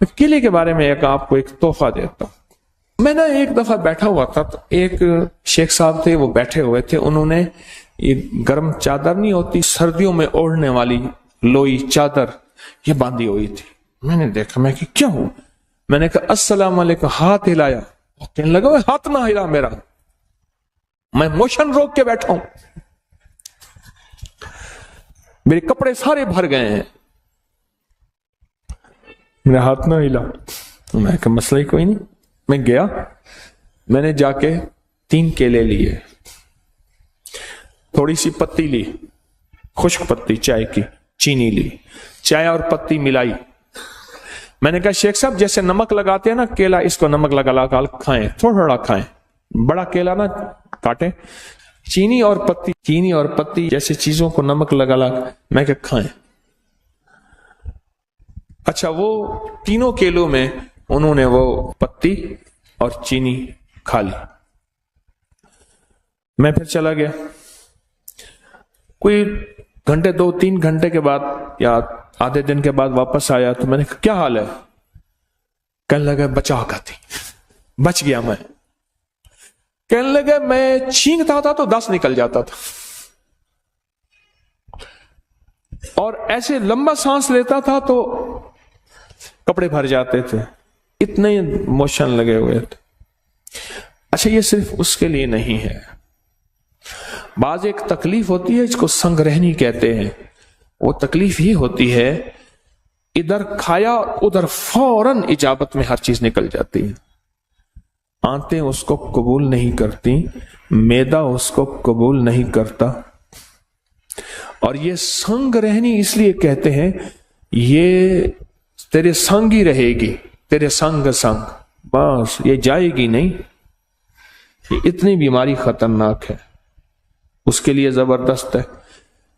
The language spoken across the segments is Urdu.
کیلے کے بارے میں آپ کو ایک تحفہ دیتا ہوں. میں نا ایک دفعہ بیٹھا ہوا تھا تو ایک شیخ صاحب تھے، وہ بیٹھے ہوئے تھے، انہوں نے یہ گرم چادر نہیں ہوتی سردیوں میں اوڑھنے والی لوئی چادر یہ باندھی ہوئی تھی. میں نے دیکھا، میں کہ کیا ہو؟ میں نے کہا السلام علیکم، ہاتھ ہلایا. کہنے لگا ہاتھ نہ ہلا میرا، میں موشن روک کے بیٹھا ہوں، میرے کپڑے سارے بھر گئے ہیں، میرا ہاتھ نہ ہلا. میں کہا مسئلہ ہی کوئی نہیں. میں گیا، میں نے جا کے 3 کیلے لیے، تھوڑی سی پتی لی، خشک پتی چائے کی، چینی لی، چائے اور پتی ملائی. میں نے کہا شیخ صاحب جیسے نمک لگاتے ہیں نا کیلا، اس کو نمک لگا کھائیں، تھوڑا تھوڑا کھائیں، بڑا کیلا نہ کاٹیں. چینی اور پتی جیسے چیزوں کو نمک لگا میں کہ کھائیں. اچھا، وہ تینوں کیلوں میں انہوں نے وہ پتی اور چینی کھا لی. میں پھر چلا گیا. کوئی گھنٹے 2-3 گھنٹے کے بعد یا آدھے دن کے بعد واپس آیا تو میں نے کہا کیا حال ہے؟ کہنے لگا بچا کھاتی، بچ گیا میں. کہنے لگا میں چھینکتا تھا تو 10 نکل جاتا تھا، اور ایسے لمبا سانس لیتا تھا تو کپڑے بھر جاتے تھے، اتنے موشن لگے ہوئے تھے. اچھا، یہ صرف اس کے لیے نہیں ہے. بعض ایک تکلیف ہوتی ہے، اس کو سنگ رہنی کہتے ہیں. وہ تکلیف یہ ہوتی ہے ادھر کھایا ادھر فوراً اجابت میں ہر چیز نکل جاتی ہے. آنتیں اس کو قبول نہیں کرتی، معدہ اس کو قبول نہیں کرتا. اور یہ سنگ رہنی اس لیے کہتے ہیں، یہ تیرے سنگ ہی رہے گی، تیرے سنگ، بس یہ جائے گی نہیں. یہ اتنی بیماری خطرناک ہے، اس کے لیے زبردست ہے.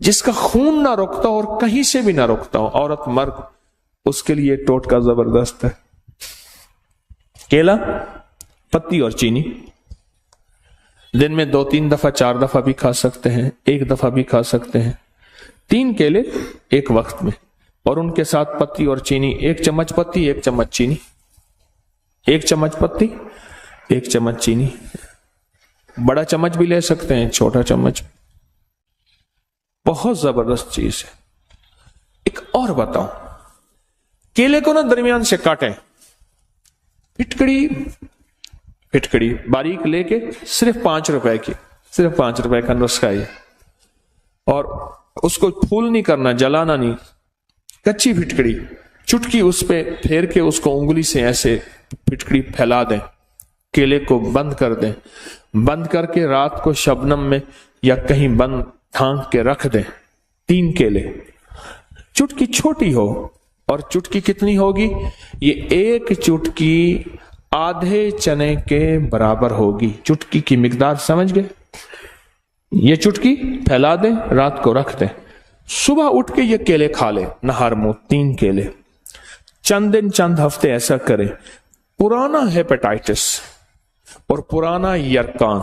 جس کا خون نہ رکتا اور کہیں سے بھی نہ رکتا ہو، عورت مرد، اس کے لیے ٹوٹکا زبردست ہے. کیلا، پتی اور چینی دن میں 2-3 دفعہ 4 دفعہ بھی کھا سکتے ہیں، 1 دفعہ بھی کھا سکتے ہیں. 3 کیلے ایک وقت میں، اور ان کے ساتھ پتی اور چینی، 1 چمچ پتی 1 چمچ چینی، 1 چمچ پتی 1 چمچ چینی. بڑا چمچ بھی لے سکتے ہیں، چھوٹا چمچ. بہت زبردست چیز ہے. ایک اور بتاؤں، کیلے کو نا درمیان سے کاٹیں، پھٹکڑی باریک لے کے، صرف 5 روپے کی، صرف 5 روپے کا نسخہ ہے. اور اس کو پھول نہیں کرنا، جلانا نہیں، کچی پھٹکڑی، چٹکی اس پہ پھیر کے اس کو انگلی سے ایسے پھٹکڑی پھیلا دیں. کیلے کو بند کر دیں، بند کر کے رات کو شبنم میں یا کہیں بند ڈھانک کے رکھ دیں. 3 کیلے، چٹکی چھوٹی ہو، اور چٹکی کتنی ہوگی؟ یہ 1 چٹکی آدھے چنے کے برابر ہوگی. چٹکی کی مقدار سمجھ گئے؟ یہ چٹکی پھیلا دیں، رات کو رکھ دیں، صبح اٹھ کے یہ کیلے کھا لیں نہار منہ. 3 کیلے، چند دن چند ہفتے ایسا کریں. پرانا ہیپیٹائٹس اور پرانا یرکان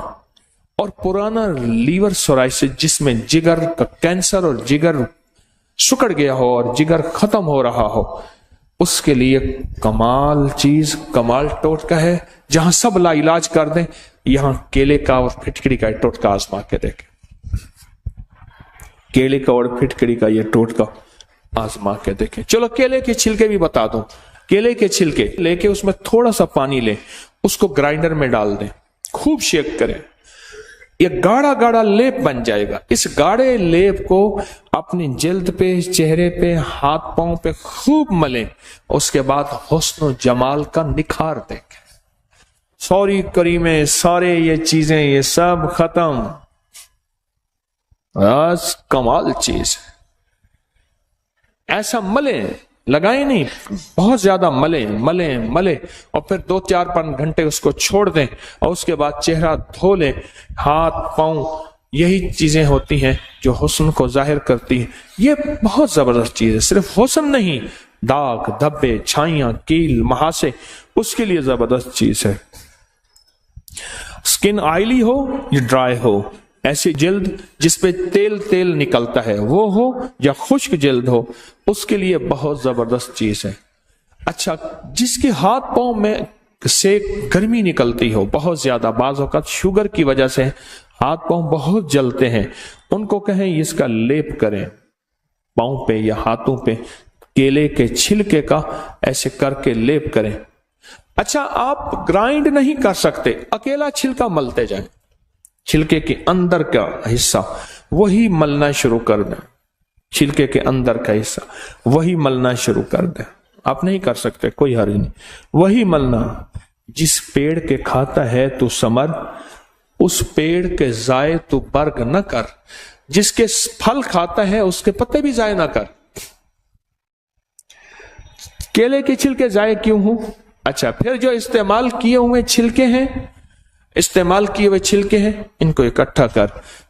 اور پرانا لیور سورائسس، جس میں جگر کا کینسر اور جگر سکڑ گیا ہو اور جگر ختم ہو رہا ہو، اس کے لیے کمال چیز، کمال ٹوٹکا ہے. جہاں سب لا علاج کر دیں، یہاں کیلے کا اور پھٹکڑی کا ٹوٹکا آزما کے دیکھیں. کیلے کا اور پھٹکڑی کا یہ ٹوٹکا آزما کے دیکھیں. چلو کیلے کے چھلکے بھی بتا دوں. کیلے کے چھلکے لے کے اس میں تھوڑا سا پانی لیں، اس کو گرائنڈر میں ڈال دیں، خوب شیک کریں. یہ گاڑا گاڑا لیپ بن جائے گا. اس گاڑے لیپ کو اپنی جلد پہ، چہرے پہ، ہاتھ پاؤں پہ خوب ملیں. اس کے بعد حسن و جمال کا نکھار دیکھیں. سوری کریمیں، سارے یہ چیزیں، یہ سب ختم. بس کمال چیز ہے. ایسا ملیں، لگائیں نہیں، بہت زیادہ ملیں اور پھر 2-4 گھنٹے اس کو چھوڑ دیں، اور اس کے بعد چہرہ دھو لیں. ہاتھ پاؤں، یہی چیزیں ہوتی ہیں جو حسن کو ظاہر کرتی ہیں. یہ بہت زبردست چیز ہے. صرف حسن نہیں، داغ، دھبے، چھائیاں، کیل، مہاسے، اس کے لیے زبردست چیز ہے. سکن آئلی ہو یا ڈرائی ہو، ایسی جلد جس پہ تیل نکلتا ہے وہ ہو، یا خشک جلد ہو، اس کے لیے بہت زبردست چیز ہے. اچھا، جس کے ہاتھ پاؤں میں سے گرمی نکلتی ہو بہت زیادہ، بعض اوقات شوگر کی وجہ سے ہاتھ پاؤں بہت جلتے ہیں، ان کو کہیں اس کا لیپ کریں پاؤں پہ یا ہاتھوں پہ، کیلے کے چھلکے کا ایسے کر کے لیپ کریں۔ اچھا، آپ گرائنڈ نہیں کر سکتے، اکیلا چھلکا ملتے جائیں، چھلکے کے اندر کا حصہ وہی ملنا شروع کر دیں، چھلکے کے اندر کا حصہ وہی ملنا شروع کر دیں۔ آپ نہیں کر سکتے، کوئی حرج نہیں، وہی ملنا۔ جس پیڑ کے کھاتا ہے تو ثمر، اس پیڑ کے ضائع تو برگ نہ کر، جس کے پھل کھاتا ہے اس کے پتے بھی ضائع نہ کر۔ کیلے کے چھلکے ضائع کیوں ہوں؟ اچھا، پھر جو استعمال کیے ہوئے چھلکے ہیں، استعمال کیے ہوئے چھلکے ہیں، ان کو اکٹھا کر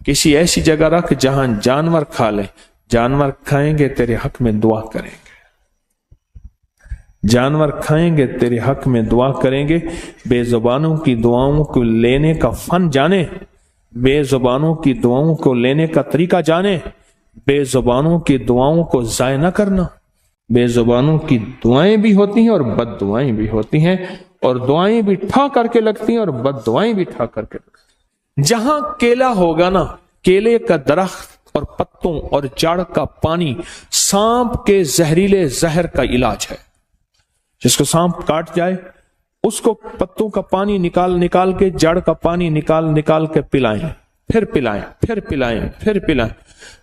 کسی ایسی جگہ رکھ جہاں جانور کھا لیں، جانور کھائیں گے تیرے حق میں دعا کریں گے، جانور کھائیں گے تیرے حق میں دعا کریں گے۔ بے زبانوں کی دعاؤں کو لینے کا فن جانے، بے زبانوں کی دعاؤں کو لینے کا طریقہ جانے، بے زبانوں کی دعاؤں کو ضائع نہ کرنا۔ بے زبانوں کی دعائیں بھی ہوتی ہیں اور بد دعائیں بھی ہوتی ہیں، اور دعائیں بھی ٹھا کر کے لگتی ہیں اور بد دعائیں بھی ٹھا کر کے لگتی ہیں۔ جہاں کیلا ہوگا نا، کیلے کا درخت اور پتوں اور جڑ کا پانی سانپ کے زہریلے زہر کا علاج ہے۔ جس کو سانپ کاٹ جائے اس کو پتوں کا پانی نکال کے، جڑ کا پانی نکال کے پلائیں، پھر پلائیں، پھر پلائیں، پھر پلائیں،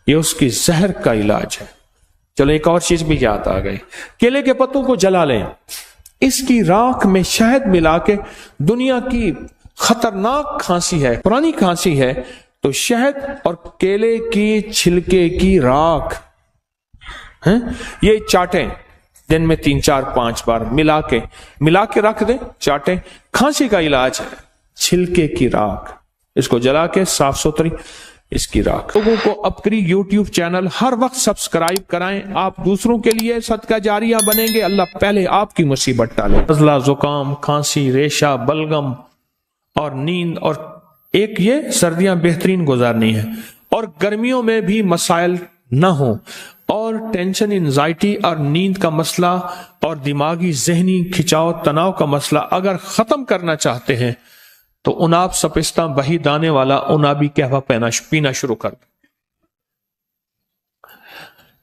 یہ اس کی زہر کا علاج ہے۔ چلو ایک اور چیز بھی یاد آ گئی، کیلے کے پتوں کو جلا لیں، اس کی راکھ میں شہد ملا کے، دنیا کی خطرناک کھانسی ہے، پرانی کھانسی ہے، تو شہد اور کیلے کی چھلکے کی راکھ یہ چاٹیں، دن میں 3 4 5 بار ملا کے رکھ دیں، چاٹیں، کھانسی کا علاج ہے چھلکے کی راکھ، اس کو جلا کے صاف ستھری اس کی راکھ۔ لوگوں کو اپکری یوٹیوب چینل ہر وقت سبسکرائب کرائیں، آپ دوسروں کے لیے صدقہ جاریہ بنیں گے، اللہ پہلے آپ کی مصیبت ٹالے۔ نزلہ، زکام، کھانسی، ریشہ، بلغم اور نیند، اور ایک یہ سردیاں بہترین گزارنی ہے، اور گرمیوں میں بھی مسائل نہ ہوں، اور ٹینشن، انزائٹی اور نیند کا مسئلہ اور دماغی ذہنی کھچاؤ تناؤ کا مسئلہ اگر ختم کرنا چاہتے ہیں تو اناب سپستہ بہی دانے والا انابی قہوہ پینا شروع کر دیں۔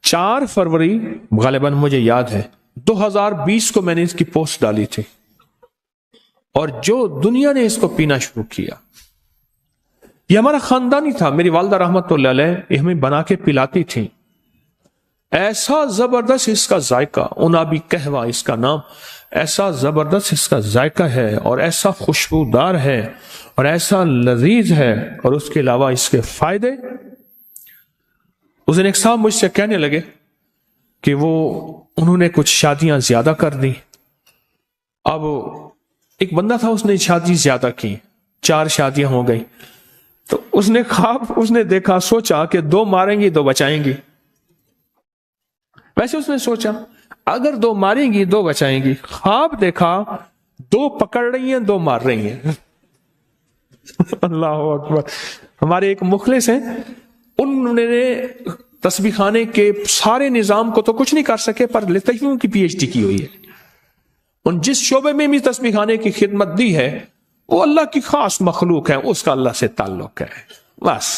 4 فروری غالباً مجھے یاد ہے 2020 کو میں نے اس کی پوسٹ ڈالی تھی، اور جو دنیا نے اس کو پینا شروع کیا، یہ ہمارا خاندانی تھا، میری والدہ رحمت اللہ علیہ یہ ہمیں بنا کے پلاتی تھی، ایسا زبردست اس کا ذائقہ، انابی قہوہ اس کا نام، ایسا زبردست اس کا ذائقہ ہے اور ایسا خوشبودار ہے اور ایسا لذیذ ہے، اور اس کے علاوہ اس کے فائدے۔ اس دن ایک صاحب مجھ سے کہنے لگے کہ انہوں نے کچھ شادیاں زیادہ کر دی، اب ایک بندہ تھا اس نے شادی زیادہ کی، 4 شادیاں ہو گئی، تو اس نے خواب اس نے دیکھا، سوچا کہ 2 ماریں گی 2 بچائیں گی، ویسے اس نے سوچا اگر 2 ماریں گی 2 بچائیں گی، خواب دیکھا 2 پکڑ رہی ہیں 2 مار رہی ہیں۔ اللہ اکبر۔ ہمارے ایک مخلص ہیں، انہوں نے تسبیح خانے کے سارے نظام کو تو کچھ نہیں کر سکے، پر لطیفوں کی پی ایچ ڈی کی ہوئی ہے، ان جس شعبے میں بھی تسبیح خانے کی خدمت دی ہے وہ اللہ کی خاص مخلوق ہے، اس کا اللہ سے تعلق ہے، بس۔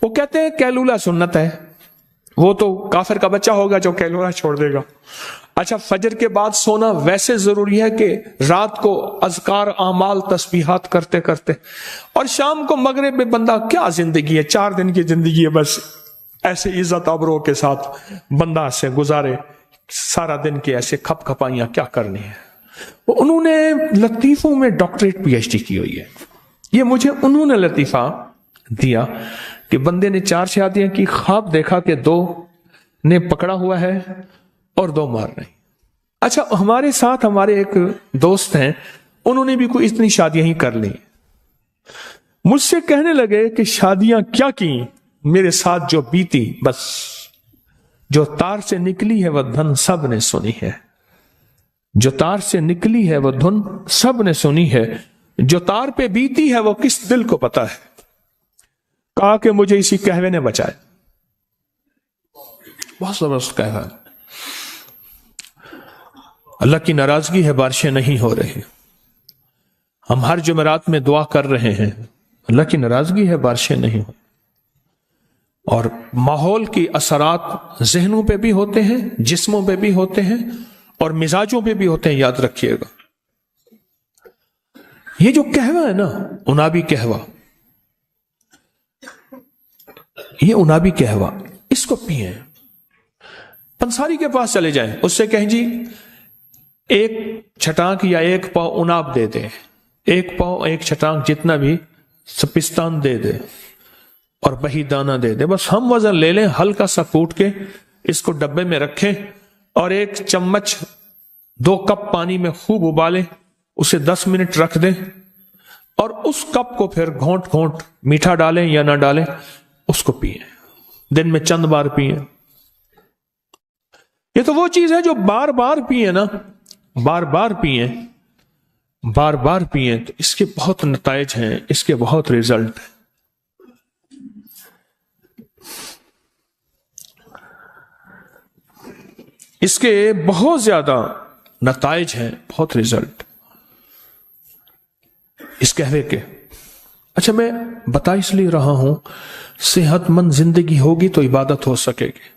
وہ کہتے ہیں کیلولہ سنت ہے، وہ تو کافر کا بچہ ہوگا جو کیلولہ چھوڑ دے گا۔ اچھا، فجر کے بعد سونا ویسے ضروری ہے کہ رات کو اذکار، اعمال، تسبیحات کرتے کرتے، اور شام کو مغرب میں بندہ کیا زندگی ہے، 4 دن کی زندگی ہے، بس ایسے عزت ابرو کے ساتھ بندہ سے گزارے سارا دن کے ایسے کھپ کھپائیاں کیا کرنی ہے۔ انہوں نے لطیفوں میں ڈاکٹریٹ پی ایچ ڈی کی ہوئی ہے، یہ مجھے انہوں نے لطیفہ دیا کہ بندے نے 4 شادیاں کی، خواب دیکھا کہ 2 نے پکڑا ہوا ہے اور 2 مار رہے ہیں۔ اچھا، ہمارے ساتھ ہمارے ایک دوست ہیں، انہوں نے بھی کوئی اتنی شادیاں ہی کر لی، مجھ سے کہنے لگے کہ شادیاں کیا کی، میرے ساتھ جو بیتی، بس جو تار سے نکلی ہے وہ دھن سب نے سنی ہے، جو تار سے نکلی ہے وہ دھن سب نے سنی ہے، جو تار پہ بیتی ہے وہ کس دل کو پتا ہے۔ کہا کہ مجھے اسی قہوے نے بچائے، بہت زبردست قہوہ ہے۔ اللہ کی ناراضگی ہے، بارشیں نہیں ہو رہی. ہم ہر جمعرات میں دعا کر رہے ہیں، اللہ کی ناراضگی ہے، بارشیں نہیں ہو. اور ماحول کی اثرات ذہنوں پہ بھی ہوتے ہیں، جسموں پہ بھی ہوتے ہیں، اور مزاجوں پہ بھی ہوتے ہیں. یاد رکھیے گا، یہ جو قہوہ ہے نا، انابی قہوہ، یہ انابی قہوہ، اس کو پیئیں. پنساری کے پاس چلے جائیں، اس سے کہیں جی ایک چھٹانک یا ایک پاؤ اناب دے دے، ایک پاؤ ایک چھٹانک جتنا بھی سپستان دے دے اور بہی دانہ دے دے. بس ہم وزن لے لیں، ہلکا سا کوٹ کے اس کو ڈبے میں رکھیں اور 1 چمچ 2 کپ پانی میں خوب ابالیں، اسے 10 منٹ رکھ دیں اور اس کپ کو پھر گھونٹ گھونٹ میٹھا ڈالیں یا نہ ڈالیں اس کو پئیں. دن میں چند بار پئیں. یہ تو وہ چیز ہے جو بار بار پئیں نا، بار بار پئیں، بار بار پئیں تو اس کے بہت نتائج ہیں، اس کے بہت ریزلٹ ہیں. اس کے بہت زیادہ نتائج ہیں، بہت ریزلٹ اس قہوے کے. اچھا، میں بتا اس لیے رہا ہوں، صحت مند زندگی ہوگی تو عبادت ہو سکے گی،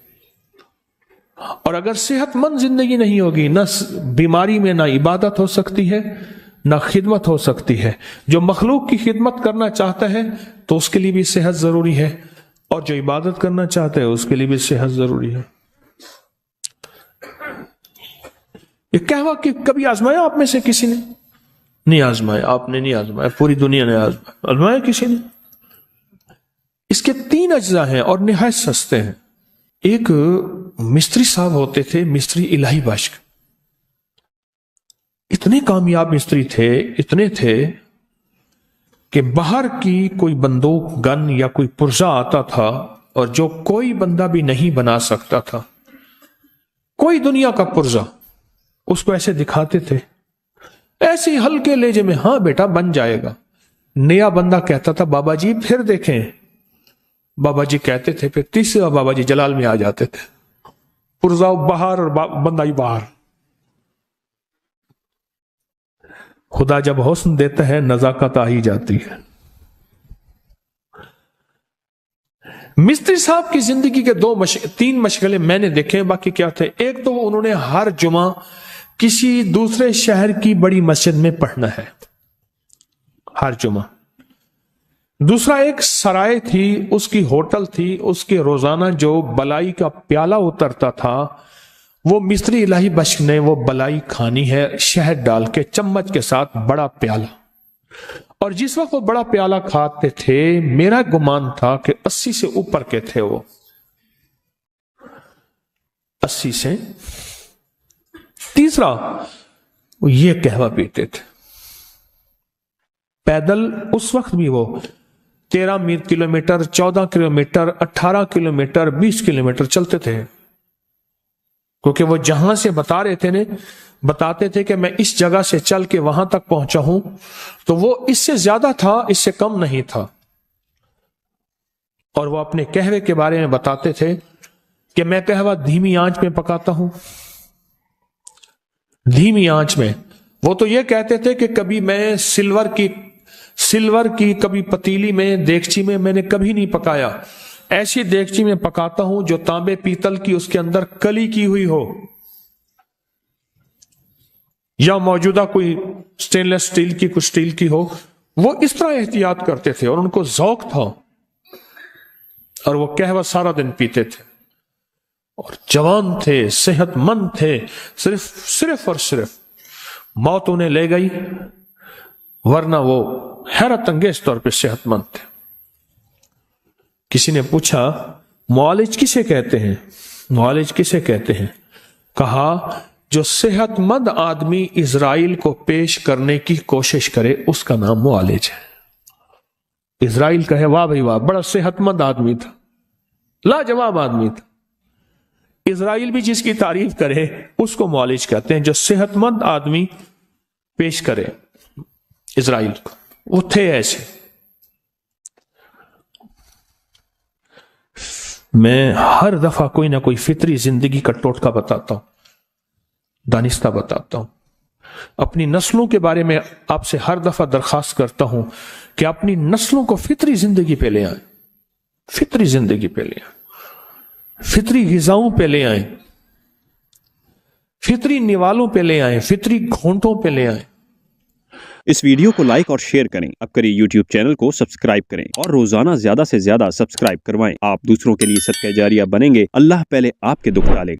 اور اگر صحت مند زندگی نہیں ہوگی، نہ بیماری میں نہ عبادت ہو سکتی ہے نہ خدمت ہو سکتی ہے. جو مخلوق کی خدمت کرنا چاہتا ہے تو اس کے لیے بھی صحت ضروری ہے، اور جو عبادت کرنا چاہتا ہے اس کے لیے بھی صحت ضروری ہے. یہ قہوہ کہ کبھی آزمایا آپ میں سے کسی نے؟ نہیں آزمایا، آپ نے نہیں آزمایا، پوری دنیا نے آزمایا کسی نے. اس کے 3 اجزاء ہیں اور نہایت سستے ہیں. ایک مستری صاحب ہوتے تھے، مستری الہی بخش، اتنے کامیاب مستری تھے، اتنے تھے کہ باہر کی کوئی بندوق، گن یا کوئی پرزہ آتا تھا اور جو کوئی بندہ بھی نہیں بنا سکتا تھا، کوئی دنیا کا پرزہ، اس کو ایسے دکھاتے تھے، ایسے ہی ہلکے لہجے میں، ہاں بیٹا بن جائے گا. نیا بندہ کہتا تھا بابا جی پھر دیکھیں، بابا جی کہتے تھے، پھر تیسرا بابا جی جلال میں آ جاتے تھے، پرزا باہر اور بندہ ہی باہر. خدا جب حسن دیتا ہے نزاکت آ ہی جاتی ہے. مستری صاحب کی زندگی کے 3 مشغلے میں نے دیکھے، باقی کیا تھے. ایک تو انہوں نے ہر جمعہ کسی دوسرے شہر کی بڑی مسجد میں پڑھنا ہے، ہر جمعہ. دوسرا ایک سرائے تھی، اس کی ہوٹل تھی، اس کے روزانہ جو بلائی کا پیالہ اترتا تھا وہ مستری الہی بخش نے وہ بلائی کھانی ہے، شہد ڈال کے چمچ کے ساتھ بڑا پیالہ. اور جس وقت وہ بڑا پیالہ کھاتے تھے، میرا گمان تھا کہ 80 سے اوپر کے تھے، وہ 80 سے. تیسرا، وہ یہ قہوہ پیتے تھے پیدل. اس وقت بھی وہ 13 کلومیٹر، 14 کلومیٹر، 18 کلومیٹر، 20 کلومیٹر چلتے تھے، کیونکہ وہ جہاں سے بتاتے تھے کہ میں اس جگہ سے چل کے وہاں تک پہنچا ہوں، تو وہ اس سے زیادہ تھا، اس سے کم نہیں تھا. اور وہ اپنے قہوے کے بارے میں بتاتے تھے کہ میں قہوہ دھیمی آنچ میں پکاتا ہوں، دھیمی آنچ میں. وہ تو یہ کہتے تھے کہ کبھی میں سلور کی کبھی پتیلی میں، دیگچی میں نے کبھی نہیں پکایا، ایسی دیگچی میں پکاتا ہوں جو تانبے پیتل کی، اس کے اندر کلی کی ہوئی ہو، یا موجودہ کوئی سٹینلیس سٹیل کی، کچھ سٹیل کی ہو. وہ اس طرح احتیاط کرتے تھے اور ان کو ذوق تھا، اور وہ قہوہ سارا دن پیتے تھے، اور جوان تھے، صحت مند تھے. صرف اور صرف موت انہیں لے گئی، ورنہ وہ حیرت انگیز طور پہ صحت مند تھے. کسی نے پوچھا معالج کسے کہتے ہیں؟ معالج کسے کہتے ہیں؟ کہا جو صحت مند آدمی اسرائیل کو پیش کرنے کی کوشش کرے اس کا نام معالج ہے. اسرائیل کہے واہ بھائی واہ، بڑا صحت مند آدمی تھا، لاجواب آدمی تھا. اسرائیل بھی جس کی تعریف کرے اس کو معالج کہتے ہیں، جو صحت مند آدمی پیش کرے اسرائیل کو. وہ تھے ایسے. میں ہر دفعہ کوئی نہ کوئی فطری زندگی کا ٹوٹکا بتاتا ہوں. دانستہ بتاتا ہوں. اپنی نسلوں کے بارے میں آپ سے ہر دفعہ درخواست کرتا ہوں کہ اپنی نسلوں کو فطری زندگی پہ لے آئیں، فطری زندگی پہ لے آئیں، فطری غذاؤں پہ لے آئیں، فطری نوالوں پہ لے آئیں، فطری گھونٹوں پہ لے آئیں. اس ویڈیو کو لائک اور شیئر کریں. اب کریں یوٹیوب چینل کو سبسکرائب کریں اور روزانہ زیادہ سے زیادہ سبسکرائب کروائیں. آپ دوسروں کے لیے صدقہ جاریہ بنیں گے. اللہ پہلے آپ کے دکھ ڈالے گا.